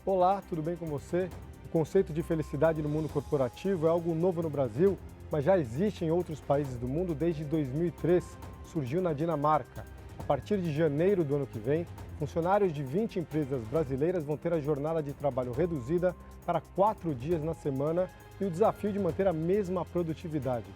Olá, tudo bem com você? O conceito de felicidade no mundo corporativo é algo novo no Brasil, mas já existe em outros países do mundo desde 2003. Surgiu na Dinamarca. A partir de janeiro do ano que vem, funcionários de 20 empresas brasileiras vão ter a jornada de trabalho reduzida para 4 dias na semana e o desafio de manter a mesma produtividade.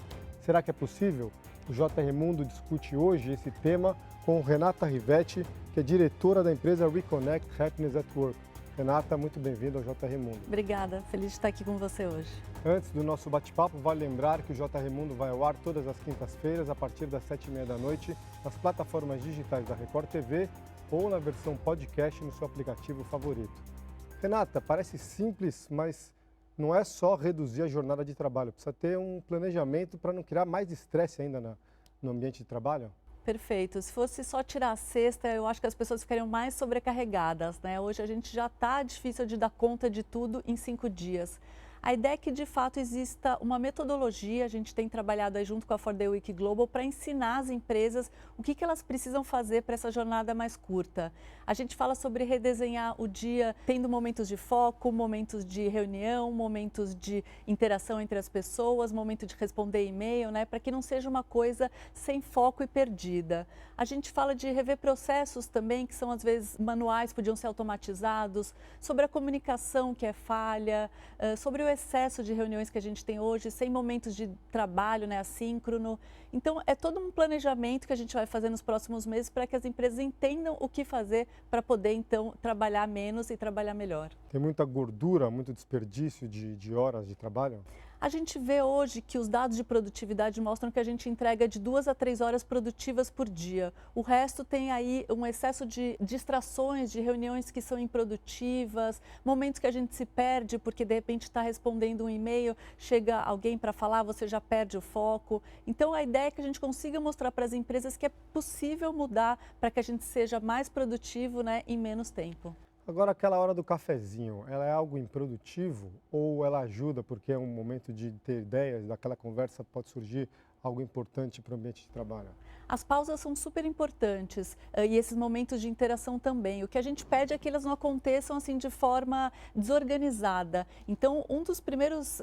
Será que é possível? O JR Mundo discute hoje esse tema com Renata Rivetti, que é diretora da empresa Reconnect Happiness at Work. Renata, muito bem-vinda ao JR Mundo. Obrigada, feliz de estar aqui com você hoje. Antes do nosso bate-papo, vale lembrar que o JR Mundo vai ao ar todas as quintas-feiras, a partir das 7h30 da noite, nas plataformas digitais da Record TV ou na versão podcast no seu aplicativo favorito. Renata, parece simples, mas não é só reduzir a jornada de trabalho, precisa ter um planejamento para não criar mais estresse ainda no ambiente de trabalho? Perfeito. Se fosse só tirar a sexta, eu acho que as pessoas ficariam mais sobrecarregadas, né? Hoje a gente já está difícil de dar conta de tudo em 5 dias. A ideia é que, de fato, exista uma metodologia, a gente tem trabalhado aí junto com a For The Week Global para ensinar as empresas o que elas precisam fazer para essa jornada mais curta. A gente fala sobre redesenhar o dia, tendo momentos de foco, momentos de reunião, momentos de interação entre as pessoas, momento de responder e-mail, né, para que não seja uma coisa sem foco e perdida. A gente fala de rever processos também, que são às vezes manuais, podiam ser automatizados, sobre a comunicação que é falha, sobre o excesso de reuniões que a gente tem hoje, sem momentos de trabalho, né, assíncrono. Então, é todo um planejamento que a gente vai fazer nos próximos meses para que as empresas entendam o que fazer para poder, então, trabalhar menos e trabalhar melhor. Tem muita gordura, muito desperdício de horas de trabalho? A gente vê hoje que os dados de produtividade mostram que a gente entrega de 2 a 3 horas produtivas por dia. O resto tem aí um excesso de distrações, de reuniões que são improdutivas, momentos que a gente se perde porque de repente está respondendo um e-mail, chega alguém para falar, você já perde o foco. Então a ideia é que a gente consiga mostrar para as empresas que é possível mudar para que a gente seja mais produtivo, né, em menos tempo. Agora, aquela hora do cafezinho, ela é algo improdutivo ou ela ajuda porque é um momento de ter ideias, daquela conversa pode surgir algo importante para o ambiente de trabalho? As pausas são super importantes e esses momentos de interação também. O que a gente pede é que elas não aconteçam assim de forma desorganizada. Então, um dos primeiros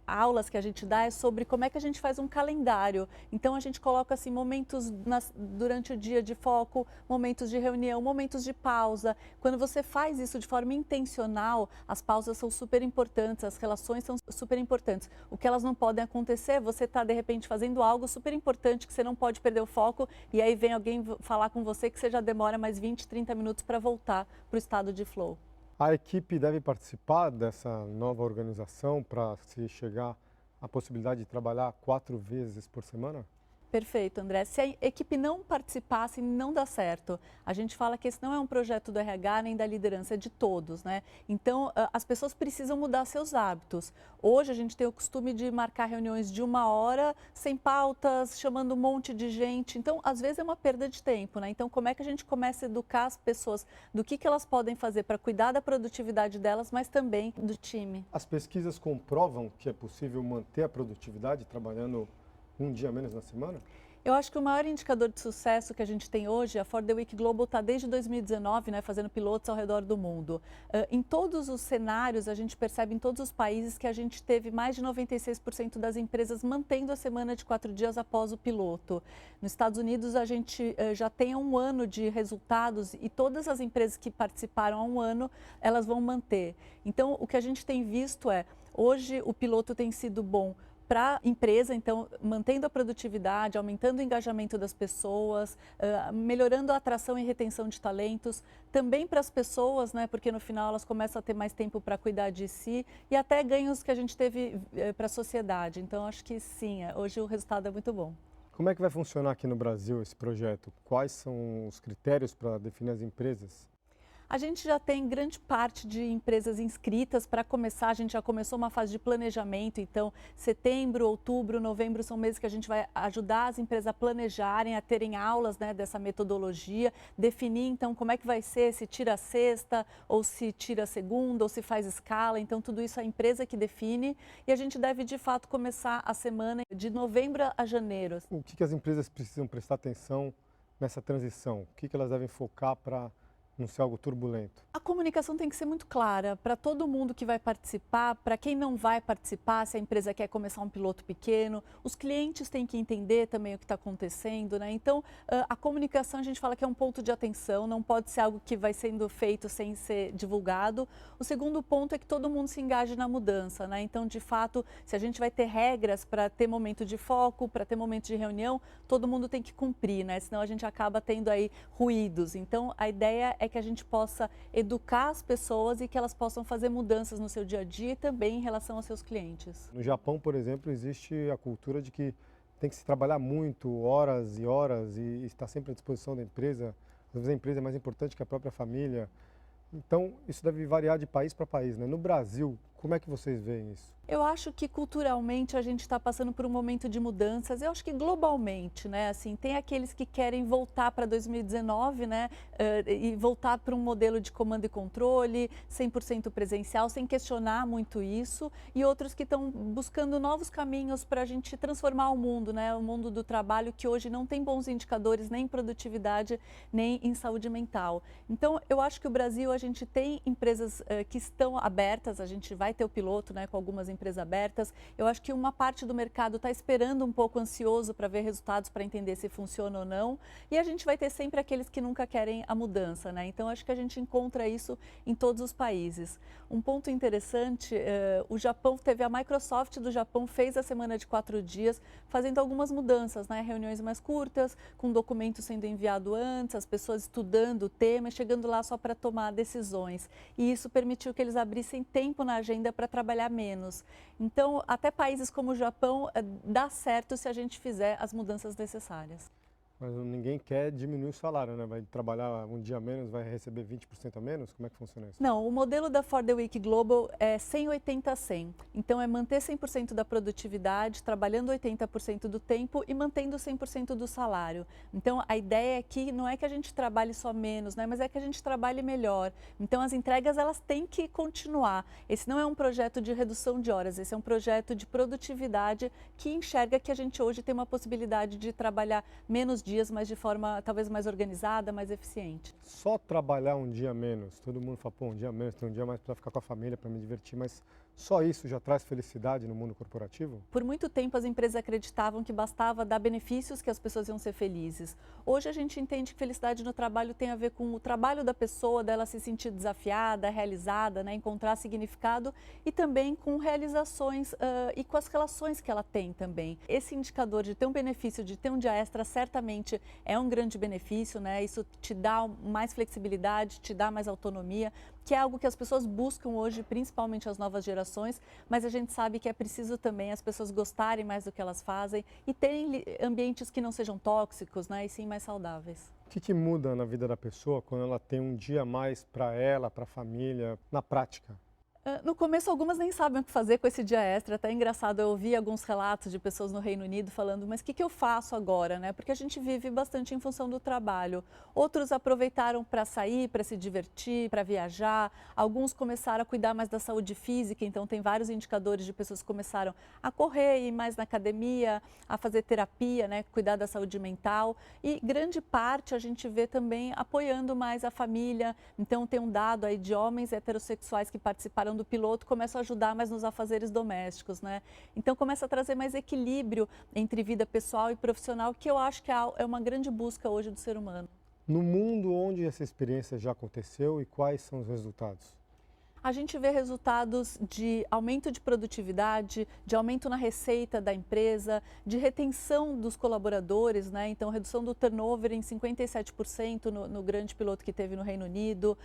aulas que a gente dá é sobre como é que a gente faz um calendário. Então, a gente coloca assim momentos durante o dia de foco, momentos de reunião, momentos de pausa. Quando você faz isso de forma intencional, as pausas são super importantes, as relações são super importantes. O que elas não podem acontecer é você estar de repente fazendo algo super importante que você não pode perder o foco e aí vem alguém falar com você que você já demora mais 20, 30 minutos para voltar para o estado de flow. A equipe deve participar dessa nova organização para se chegar à possibilidade de trabalhar 4 vezes por semana? Perfeito, André. Se a equipe não participasse, não dá certo. A gente fala que esse não é um projeto do RH nem da liderança, é de todos, né? Então, as pessoas precisam mudar seus hábitos. Hoje, a gente tem o costume de marcar reuniões de 1 hora, sem pautas, chamando um monte de gente. Então, às vezes é uma perda de tempo, né? Então, como é que a gente começa a educar as pessoas do que elas podem fazer para cuidar da produtividade delas, mas também do time? As pesquisas comprovam que é possível manter a produtividade trabalhando um dia menos na semana? Eu acho que o maior indicador de sucesso que a gente tem hoje, a For The Week Global está desde 2019, né, fazendo pilotos ao redor do mundo. Em todos os cenários, a gente percebe em todos os países que a gente teve mais de 96% das empresas mantendo a semana de 4 dias após o piloto. Nos Estados Unidos, a gente já tem 1 ano de resultados e todas as empresas que participaram há 1 ano, elas vão manter. Então, o que a gente tem visto é, hoje o piloto tem sido bom para a empresa, então, mantendo a produtividade, aumentando o engajamento das pessoas, melhorando a atração e retenção de talentos, também para as pessoas, né, porque no final elas começam a ter mais tempo para cuidar de si e até ganhos que a gente teve para a sociedade. Então, acho que sim, hoje o resultado é muito bom. Como é que vai funcionar aqui no Brasil esse projeto? Quais são os critérios para definir as empresas? A gente já tem grande parte de empresas inscritas. Para começar, a gente já começou uma fase de planejamento, então setembro, outubro, novembro são meses que a gente vai ajudar as empresas a planejarem, a terem aulas, né, dessa metodologia, definir então como é que vai ser, se tira a sexta, ou se tira a segunda, ou se faz escala, então tudo isso é a empresa que define e a gente deve de fato começar a semana de novembro a janeiro. O que as empresas precisam prestar atenção nessa transição? O que elas devem focar para não ser algo turbulento? A comunicação tem que ser muito clara para todo mundo que vai participar, para quem não vai participar, se a empresa quer começar um piloto pequeno, os clientes têm que entender também o que está acontecendo, né? Então, a comunicação a gente fala que é um ponto de atenção, não pode ser algo que vai sendo feito sem ser divulgado. O segundo ponto é que todo mundo se engaje na mudança, né? Então, de fato, se a gente vai ter regras para ter momento de foco, para ter momento de reunião, todo mundo tem que cumprir, né? Senão a gente acaba tendo aí ruídos. Então, a ideia é que a gente possa educar as pessoas e que elas possam fazer mudanças no seu dia a dia e também em relação aos seus clientes. No Japão, por exemplo, existe a cultura de que tem que se trabalhar muito, horas e horas, e estar sempre à disposição da empresa. Às vezes a empresa é mais importante que a própria família. Então, isso deve variar de país para país, né? No Brasil, como é que vocês veem isso? Eu acho que culturalmente a gente está passando por um momento de mudanças. Eu acho que globalmente, né? Assim, tem aqueles que querem voltar para 2019, né? E voltar para um modelo de comando e controle, 100% presencial, sem questionar muito isso. E outros que estão buscando novos caminhos para a gente transformar o mundo, né? O mundo do trabalho que hoje não tem bons indicadores nem em produtividade, nem em saúde mental. Então, eu acho que o Brasil, a gente tem empresas que estão abertas, a gente vai ter o piloto, né? Com algumas empresas abertas. Eu acho que uma parte do mercado está esperando um pouco ansioso para ver resultados, para entender se funciona ou não. E a gente vai ter sempre aqueles que nunca querem a mudança, né? Então, acho que a gente encontra isso em todos os países. Um ponto interessante, o Japão teve a Microsoft do Japão fez a semana de 4 dias, fazendo algumas mudanças, né? Reuniões mais curtas, com documentos sendo enviado antes, as pessoas estudando o tema e chegando lá só para tomar decisões. E isso permitiu que eles abrissem tempo na agenda para trabalhar menos. Então, até países como o Japão, dá certo se a gente fizer as mudanças necessárias. Mas ninguém quer diminuir o salário, né? Vai trabalhar um dia a menos, vai receber 20% a menos? Como é que funciona isso? Não, o modelo da For the Week Global é 100-80-100. Então, é manter 100% da produtividade, trabalhando 80% do tempo e mantendo 100% do salário. Então, a ideia é que não é que a gente trabalhe só menos, né? Mas é que a gente trabalhe melhor. Então, as entregas, elas têm que continuar. Esse não é um projeto de redução de horas, esse é um projeto de produtividade que enxerga que a gente hoje tem uma possibilidade de trabalhar menos dias, mas de forma talvez mais organizada, mais eficiente. Só trabalhar um dia menos, todo mundo fala, pô, um dia menos, tem um dia mais para ficar com a família, para me divertir, mas só isso já traz felicidade no mundo corporativo? Por muito tempo as empresas acreditavam que bastava dar benefícios que as pessoas iam ser felizes. Hoje a gente entende que felicidade no trabalho tem a ver com o trabalho da pessoa, dela se sentir desafiada, realizada, né, encontrar significado e também com realizações e com as relações que ela tem também. Esse indicador de ter um benefício, de ter um dia extra, certamente é um grande benefício, né? Isso te dá mais flexibilidade, te dá mais autonomia, que é algo que as pessoas buscam hoje, principalmente as novas gerações, mas a gente sabe que é preciso também as pessoas gostarem mais do que elas fazem e terem ambientes que não sejam tóxicos, né, e sim mais saudáveis. O que muda na vida da pessoa quando ela tem um dia a mais para ela, para a família, na prática? No começo, algumas nem sabem o que fazer com esse dia extra. Até é engraçado, eu ouvi alguns relatos de pessoas no Reino Unido falando, mas o que eu faço agora, né? Porque a gente vive bastante em função do trabalho. Outros aproveitaram para sair, para se divertir, para viajar. Alguns começaram a cuidar mais da saúde física, então tem vários indicadores de pessoas que começaram a correr, ir mais na academia, a fazer terapia, né? Cuidar da saúde mental. E grande parte a gente vê também apoiando mais a família. Então tem um dado aí de homens heterossexuais que participaram do piloto, começa a ajudar mais nos afazeres domésticos, né? Então começa a trazer mais equilíbrio entre vida pessoal e profissional, que eu acho que é uma grande busca hoje do ser humano. No mundo onde essa experiência já aconteceu e quais são os resultados? A gente vê resultados de aumento de produtividade, de aumento na receita da empresa, de retenção dos colaboradores, né? Então, redução do turnover em 57% no grande piloto que teve no Reino Unido,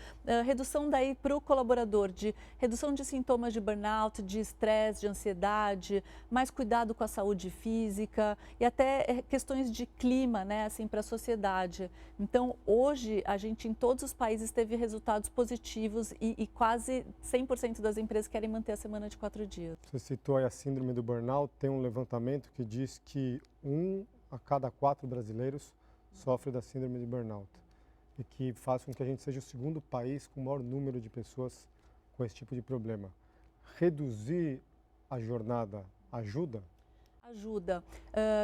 redução daí para o colaborador de redução de sintomas de burnout, de estresse, de ansiedade, mais cuidado com a saúde física e até questões de clima, né? Assim, para a sociedade. Então, hoje, a gente em todos os países teve resultados positivos e quase 100% das empresas querem manter a semana de 4 dias. Você citou aí a síndrome do burnout, tem um levantamento que diz que 1 a cada 4 brasileiros sofre da síndrome de burnout e que faz com que a gente seja o segundo país com o maior número de pessoas com esse tipo de problema. Reduzir a jornada ajuda? Ajuda.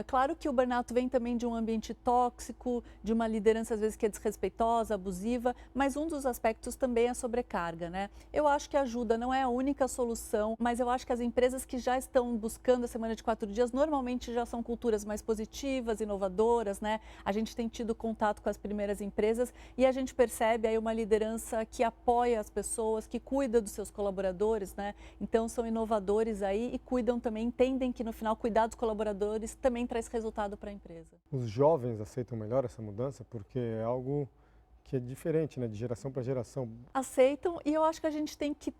Claro que o burnout vem também de um ambiente tóxico, de uma liderança às vezes que é desrespeitosa, abusiva, mas um dos aspectos também é a sobrecarga, né? Eu acho que ajuda, não é a única solução, mas eu acho que as empresas que já estão buscando a semana de 4 dias normalmente já são culturas mais positivas, inovadoras, né? A gente tem tido contato com as primeiras empresas e a gente percebe aí uma liderança que apoia as pessoas, que cuida dos seus colaboradores, né? Então são inovadores aí e cuidam também, entendem que no final cuidar dos colaboradores também traz resultado para a empresa. Os jovens aceitam melhor essa mudança porque é algo que é diferente, né, de geração para geração. Aceitam e eu acho que a gente tem que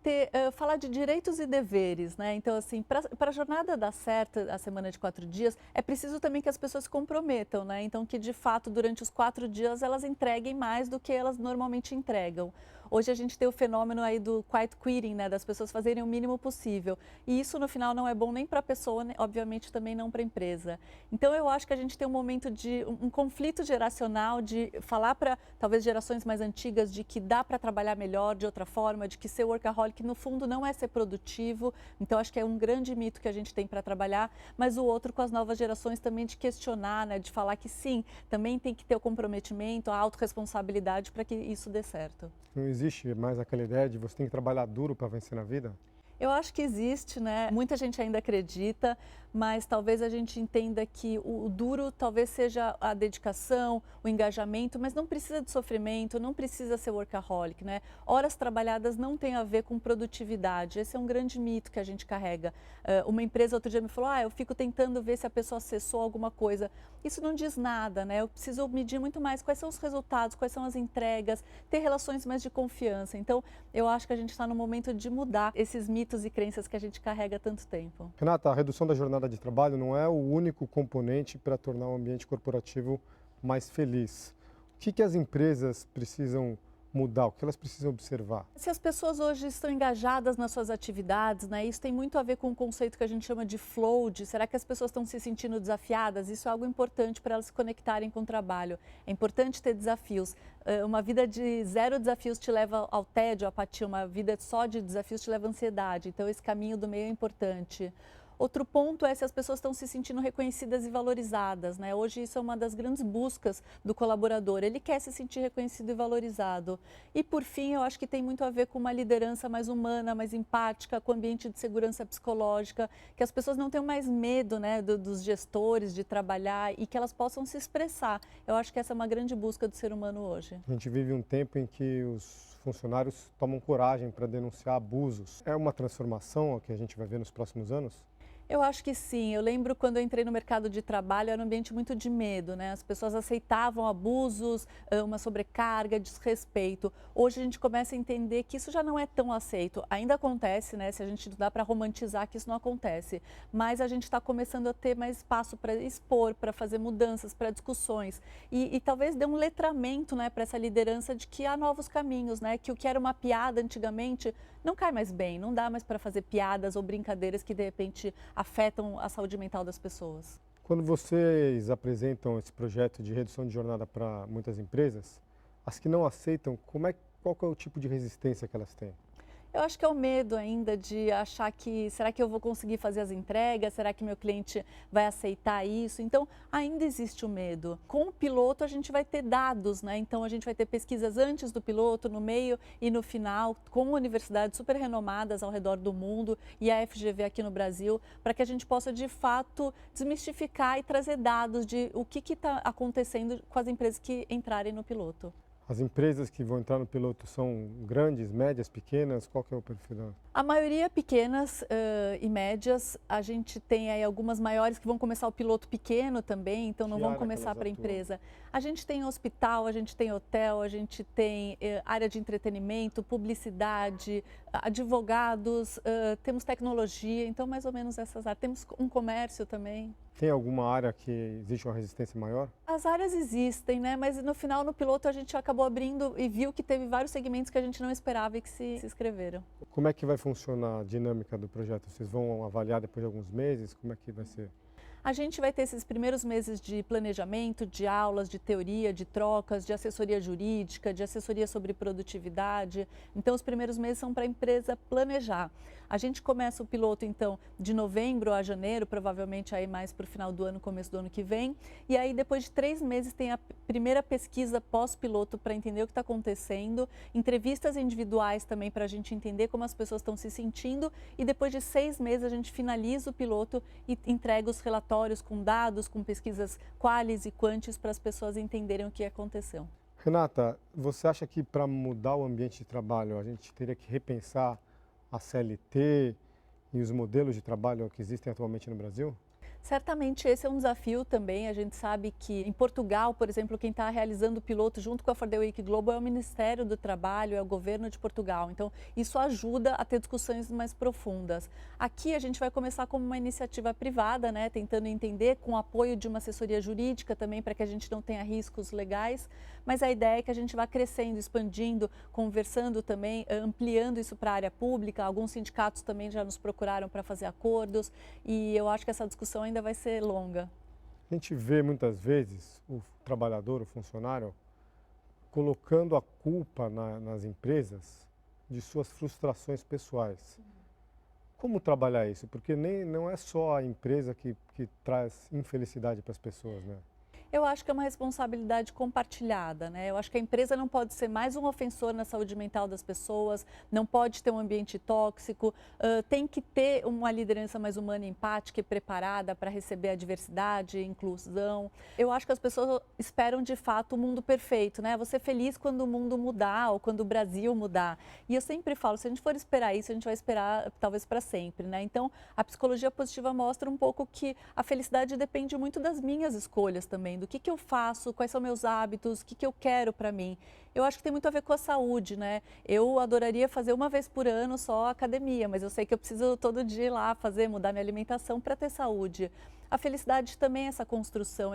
falar de direitos e deveres, né? Então, assim, para a jornada dar certo, a semana de 4 dias, é preciso também que as pessoas se comprometam, né? Então, que de fato, durante os 4 dias, elas entreguem mais do que elas normalmente entregam. Hoje a gente tem o fenômeno aí do quiet quitting, né, das pessoas fazerem o mínimo possível. E isso no final não é bom nem para a pessoa, né, obviamente também não para a empresa. Então eu acho que a gente tem um momento de um conflito geracional, de falar para talvez gerações mais antigas de que dá para trabalhar melhor de outra forma, de que ser workaholic no fundo não é ser produtivo. Então acho que é um grande mito que a gente tem para trabalhar, mas o outro com as novas gerações também de questionar, né, de falar que sim, também tem que ter o comprometimento, a autorresponsabilidade para que isso dê certo. Não existe mais aquela ideia de você tem que trabalhar duro para vencer na vida? Eu acho que existe, né? Muita gente ainda acredita, mas talvez a gente entenda que o duro talvez seja a dedicação, o engajamento, mas não precisa de sofrimento, não precisa ser workaholic, né? Horas trabalhadas não tem a ver com produtividade. Esse é um grande mito que a gente carrega. Uma empresa outro dia me falou, eu fico tentando ver se a pessoa acessou alguma coisa. Isso não diz nada, né? Eu preciso medir muito mais quais são os resultados, quais são as entregas, ter relações mais de confiança. Então, eu acho que a gente está no momento de mudar esses mitos e crenças que a gente carrega há tanto tempo. Renata, a redução da jornada de trabalho não é o único componente para tornar o ambiente corporativo mais feliz. O que as empresas precisam mudar? O que elas precisam observar? Se as pessoas hoje estão engajadas nas suas atividades, né, isso tem muito a ver com um conceito que a gente chama de flow, será que as pessoas estão se sentindo desafiadas? Isso é algo importante para elas se conectarem com o trabalho. É importante ter desafios. Uma vida de 0 desafios te leva ao tédio, à apatia. Uma vida só de desafios te leva à ansiedade. Então, esse caminho do meio é importante. Outro ponto é se as pessoas estão se sentindo reconhecidas e valorizadas, né? Hoje isso é uma das grandes buscas do colaborador, ele quer se sentir reconhecido e valorizado. E por fim, eu acho que tem muito a ver com uma liderança mais humana, mais empática, com ambiente de segurança psicológica, que as pessoas não tenham mais medo, né, dos gestores de trabalhar e que elas possam se expressar. Eu acho que essa é uma grande busca do ser humano hoje. A gente vive um tempo em que os funcionários tomam coragem para denunciar abusos. É uma transformação que a gente vai ver nos próximos anos? Eu acho que sim. Eu lembro quando eu entrei no mercado de trabalho, era um ambiente muito de medo, né? As pessoas aceitavam abusos, uma sobrecarga, desrespeito. Hoje a gente começa a entender que isso já não é tão aceito. Ainda acontece, né? Se a gente não dá para romantizar que isso não acontece. Mas a gente está começando a ter mais espaço para expor, para fazer mudanças, para discussões. E talvez dê um letramento, né, para essa liderança de que há novos caminhos, né? Que o que era uma piada antigamente não cai mais bem, não dá mais para fazer piadas ou brincadeiras que de repente afetam a saúde mental das pessoas. Quando vocês apresentam esse projeto de redução de jornada para muitas empresas, as que não aceitam, qual que é o tipo de resistência que elas têm? Eu acho que é o medo ainda de achar que, será que eu vou conseguir fazer as entregas? Será que meu cliente vai aceitar isso? Então, ainda existe o medo. Com o piloto, a gente vai ter dados, né? Então, a gente vai ter pesquisas antes do piloto, no meio e no final, com universidades super renomadas ao redor do mundo e a FGV aqui no Brasil, para que a gente possa, de fato, desmistificar e trazer dados de o que está acontecendo com as empresas que entrarem no piloto. As empresas que vão entrar no piloto são grandes, médias, pequenas? Qual que é o perfil dela? A maioria pequenas e médias. A gente tem aí algumas maiores que vão começar o piloto pequeno também, então não vão começar para a empresa. A gente tem hospital, a gente tem hotel, a gente tem área de entretenimento, publicidade, advogados, temos tecnologia, então mais ou menos essas áreas. Temos um comércio também. Tem alguma área que existe uma resistência maior? As áreas existem, né? Mas no final, no piloto, a gente acabou abrindo e viu que teve vários segmentos que a gente não esperava e que se inscreveram. Como é que vai funcionar a dinâmica do projeto? Vocês vão avaliar depois de alguns meses? Como é que vai ser? A gente vai ter esses primeiros meses de planejamento, de aulas, de teoria, de trocas, de assessoria jurídica, de assessoria sobre produtividade. Então, os primeiros meses são para a empresa planejar. A gente começa o piloto, então, de novembro a janeiro, provavelmente aí mais para o final do ano, começo do ano que vem. E aí, depois de 3 meses, tem a primeira pesquisa pós-piloto para entender o que está acontecendo, entrevistas individuais também para a gente entender como as pessoas estão se sentindo. E depois de 6 meses, a gente finaliza o piloto e entrega os relatórios com dados, com pesquisas qualis e quantis para as pessoas entenderem o que aconteceu. Renata, você acha que para mudar o ambiente de trabalho a gente teria que repensar a CLT e os modelos de trabalho que existem atualmente no Brasil? Certamente esse é um desafio também. A gente sabe que em Portugal, por exemplo, quem está realizando o piloto junto com a For the Week Global é o Ministério do Trabalho, é o governo de Portugal. Então, isso ajuda a ter discussões mais profundas. Aqui a gente vai começar como uma iniciativa privada, né, tentando entender com o apoio de uma assessoria jurídica também para que a gente não tenha riscos legais. Mas a ideia é que a gente vá crescendo, expandindo, conversando também, ampliando isso para a área pública. Alguns sindicatos também já nos procuraram para fazer acordos e eu acho que essa discussão ainda vai ser longa. A gente vê muitas vezes o trabalhador, o funcionário, colocando a culpa nas empresas de suas frustrações pessoais. Como trabalhar isso? Porque não é só a empresa que traz infelicidade para as pessoas, né? Eu acho que é uma responsabilidade compartilhada, né? Eu acho que a empresa não pode ser mais um ofensor na saúde mental das pessoas, não pode ter um ambiente tóxico, tem que ter uma liderança mais humana, empática e preparada para receber a diversidade e inclusão. Eu acho que as pessoas esperam de fato o mundo perfeito, né? Você feliz quando o mundo mudar ou quando o Brasil mudar. E eu sempre falo, se a gente for esperar isso, a gente vai esperar talvez para sempre, né? Então, a psicologia positiva mostra um pouco que a felicidade depende muito das minhas escolhas também, do que eu faço, quais são meus hábitos, o que eu quero para mim. Eu acho que tem muito a ver com a saúde, né? Eu adoraria fazer uma vez por ano só academia, mas eu sei que eu preciso todo dia ir lá fazer, mudar minha alimentação para ter saúde. A felicidade também é essa construção,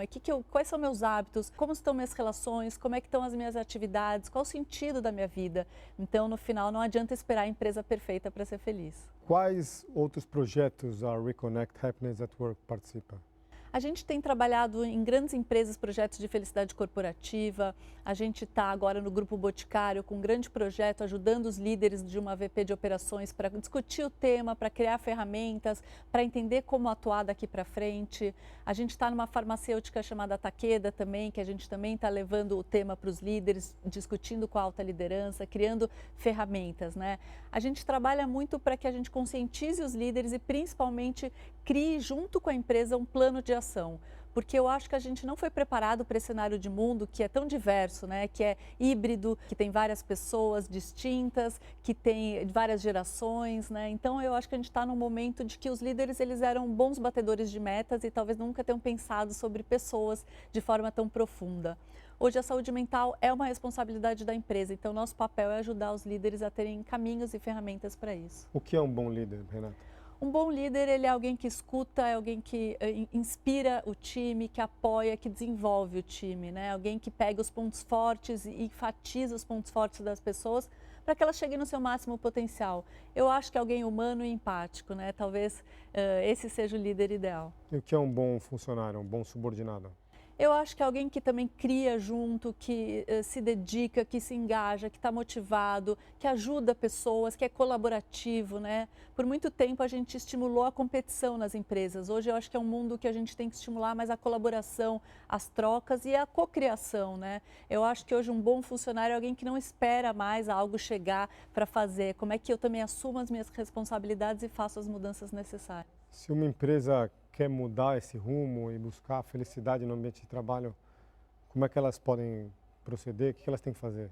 quais são meus hábitos, como estão minhas relações, como é que estão as minhas atividades, qual o sentido da minha vida. Então, no final, não adianta esperar a empresa perfeita para ser feliz. Quais outros projetos a Reconnect Happiness at Work participa? A gente tem trabalhado em grandes empresas, projetos de felicidade corporativa. A gente está agora no Grupo Boticário com um grande projeto ajudando os líderes de uma VP de operações para discutir o tema, para criar ferramentas, para entender como atuar daqui para frente. A gente está numa farmacêutica chamada Takeda também, que a gente também está levando o tema para os líderes, discutindo com a alta liderança, criando ferramentas, né? A gente trabalha muito para que a gente conscientize os líderes e principalmente crie junto com a empresa um plano de ação, porque eu acho que a gente não foi preparado para esse cenário de mundo que é tão diverso, né? Que é híbrido, que tem várias pessoas distintas, que tem várias gerações, né? Então eu acho que a gente está num momento de que os líderes eles eram bons batedores de metas e talvez nunca tenham pensado sobre pessoas de forma tão profunda. Hoje a saúde mental é uma responsabilidade da empresa, então nosso papel é ajudar os líderes a terem caminhos e ferramentas para isso. O que é um bom líder, Renata? Um bom líder, ele é alguém que escuta, é alguém que inspira o time, que apoia, que desenvolve o time, né? Alguém que pega os pontos fortes e enfatiza os pontos fortes das pessoas para que elas cheguem no seu máximo potencial. Eu acho que é alguém humano e empático, né? Talvez esse seja o líder ideal. E o que é um bom funcionário, um bom subordinado? Eu acho que é alguém que também cria junto, que se dedica, que se engaja, que está motivado, que ajuda pessoas, que é colaborativo, né? Por muito tempo a gente estimulou a competição nas empresas. Hoje eu acho que é um mundo que a gente tem que estimular mais a colaboração, as trocas e a cocriação, né? Eu acho que hoje um bom funcionário é alguém que não espera mais algo chegar para fazer. Como é que eu também assumo as minhas responsabilidades e faço as mudanças necessárias? Se uma empresa quer mudar esse rumo e buscar a felicidade no ambiente de trabalho, como é que elas podem proceder? O que elas têm que fazer?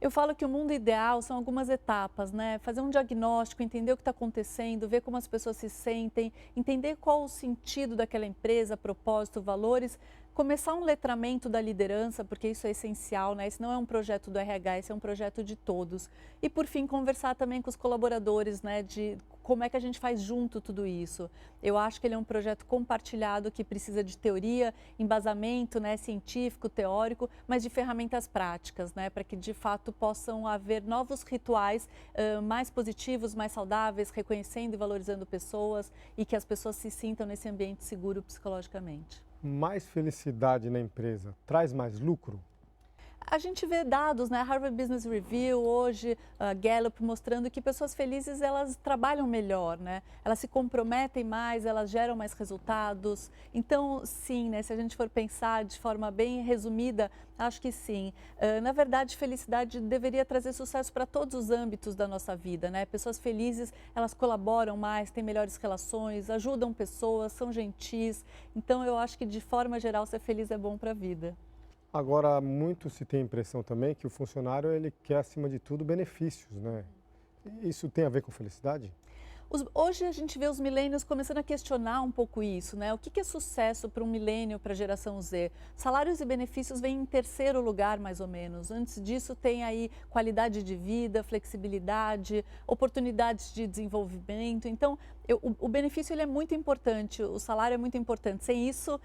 Eu falo que o mundo ideal são algumas etapas, né? Fazer um diagnóstico, entender o que está acontecendo, ver como as pessoas se sentem, entender qual o sentido daquela empresa, propósito, valores, começar um letramento da liderança, porque isso é essencial, né? Esse não é um projeto do RH, esse é um projeto de todos. E, por fim, conversar também com os colaboradores, né? como é que a gente faz junto tudo isso. Eu acho que ele é um projeto compartilhado que precisa de teoria, embasamento, né, científico, teórico, mas de ferramentas práticas, né, para que de fato possam haver novos rituais mais positivos, mais saudáveis, reconhecendo e valorizando pessoas e que as pessoas se sintam nesse ambiente seguro psicologicamente. Mais felicidade na empresa traz mais lucro? A gente vê dados, né? Harvard Business Review, hoje, Gallup, mostrando que pessoas felizes, elas trabalham melhor, né? Elas se comprometem mais, elas geram mais resultados. Então, sim, né? Se a gente for pensar de forma bem resumida, acho que sim. Na verdade, felicidade deveria trazer sucesso para todos os âmbitos da nossa vida, né? Pessoas felizes, elas colaboram mais, têm melhores relações, ajudam pessoas, são gentis. Então, eu acho que, de forma geral, ser feliz é bom para a vida. Agora, muito se tem a impressão também que o funcionário ele quer, acima de tudo, benefícios, né? Isso tem a ver com felicidade? Hoje a gente vê os milênios começando a questionar um pouco isso, né? O que é sucesso para um milênio, para a geração Z? Salários e benefícios vêm em terceiro lugar, mais ou menos. Antes disso tem aí qualidade de vida, flexibilidade, oportunidades de desenvolvimento. Então, o benefício ele é muito importante, o salário é muito importante. Sem isso,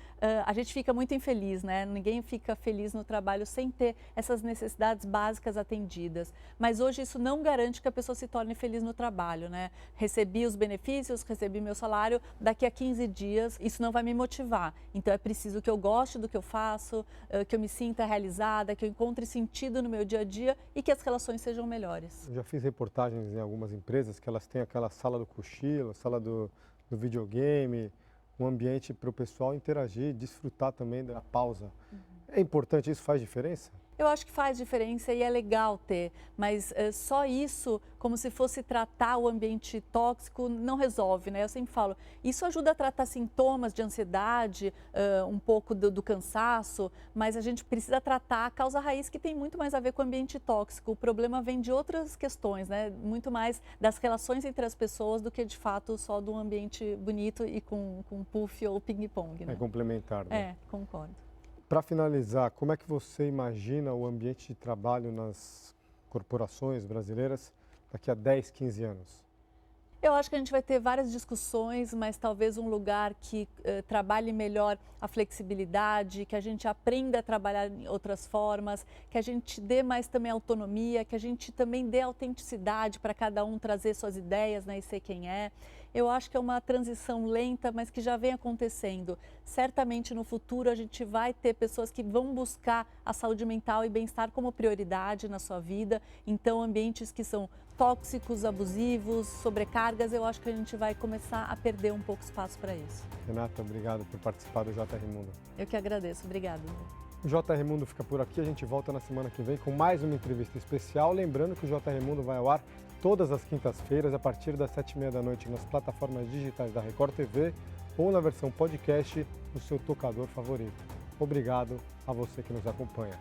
a gente fica muito infeliz, né? Ninguém fica feliz no trabalho sem ter essas necessidades básicas atendidas. Mas hoje isso não garante que a pessoa se torne feliz no trabalho, né? Recebi os benefícios, recebi meu salário, daqui a 15 dias isso não vai me motivar. Então é preciso que eu goste do que eu faço, que eu me sinta realizada, que eu encontre sentido no meu dia a dia e que as relações sejam melhores. Eu já fiz reportagens em algumas empresas que elas têm aquela sala do cochilo, a sala do videogame, um ambiente para o pessoal interagir, desfrutar também da pausa. É importante, isso faz diferença? Eu acho que faz diferença e é legal ter, mas só isso, como se fosse tratar o ambiente tóxico, não resolve, né? Eu sempre falo, isso ajuda a tratar sintomas de ansiedade, um pouco do cansaço, mas a gente precisa tratar a causa raiz que tem muito mais a ver com o ambiente tóxico. O problema vem de outras questões, né? Muito mais das relações entre as pessoas do que de fato só de um ambiente bonito e com puff ou ping-pong, né? É complementar, né? É, concordo. Para finalizar, como é que você imagina o ambiente de trabalho nas corporações brasileiras daqui a 10, 15 anos? Eu acho que a gente vai ter várias discussões, mas talvez um lugar que trabalhe melhor a flexibilidade, que a gente aprenda a trabalhar em outras formas, que a gente dê mais também autonomia, que a gente também dê autenticidade para cada um trazer suas ideias, né, e ser quem é. Eu acho que é uma transição lenta, mas que já vem acontecendo. Certamente no futuro a gente vai ter pessoas que vão buscar a saúde mental e bem-estar como prioridade na sua vida. Então, ambientes que são tóxicos, abusivos, sobrecargas, eu acho que a gente vai começar a perder um pouco espaço para isso. Renata, obrigado por participar do JR Mundo. Eu que agradeço. Obrigada. O JR Mundo fica por aqui, a gente volta na semana que vem com mais uma entrevista especial. Lembrando que o JR Mundo vai ao ar todas as quintas-feiras, a partir das 7h30 da noite, nas plataformas digitais da Record TV ou na versão podcast do seu tocador favorito. Obrigado a você que nos acompanha.